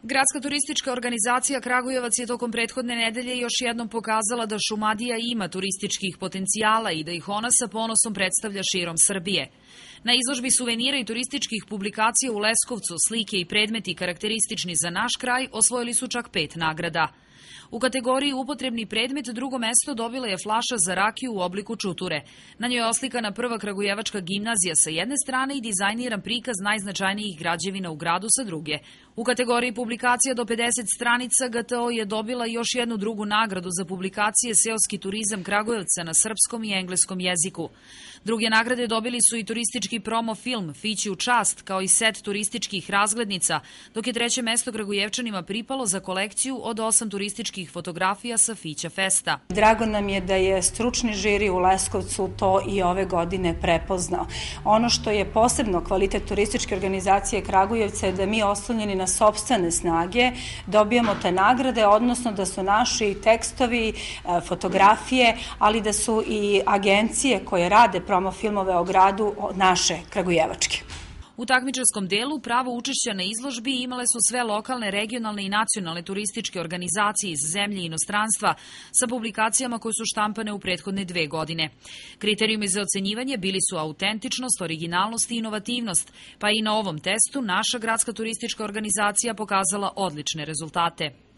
Gradska turistička organizacija Kragujevac je tokom prethodne nedelje još jednom pokazala da Šumadija ima turističkih potencijala i da ih ona sa ponosom predstavlja širom Srbije. Na izložbi suvenira i turističkih publikacija u Leskovcu slike i predmeti karakteristični za naš kraj osvojili su čak 5 nagrada. U kategoriji upotrebni predmet drugo mesto dobila je flaša za rakiju u obliku čuture. Na njoj je oslikana prva kragujevačka gimnazija sa jedne strane i dizajniran prikaz najznačajnijih građevina u gradu sa druge. U kategoriji publikacija do 50 stranica GTO je dobila još jednu drugu nagradu za publikacije Seoski turizam Kragujevca na srpskom i engleskom jeziku. Druge nagrade dobili su i turistički promo film Fići u čast, kao i set turističkih razglednica, dok je treće mesto Kragujevčanima pripalo za kolekciju od 8 turističkih fotografija sa Fića festa. Drago nam je da je stručni žiri u Leskovcu to i ove godine prepoznao. Ono što je posebno kvalitet turističke organizacije Kragujevca je da mi oslonjeni na sopstvene snage dobijamo te nagrade, odnosno da su naši tekstovi, fotografije, ali da su i agencije koje rade promo filmove o gradu naše kragujevačke. U takmičarskom delu pravo učešća na izložbi imale su sve lokalne, regionalne i nacionalne turističke organizacije iz zemlje i inostranstva sa publikacijama koje su štampane u prethodne 2 godine. Kriterijumi za ocenjivanje bili su autentičnost, originalnost i inovativnost, pa i na ovom testu naša gradska turistička organizacija pokazala odlične rezultate.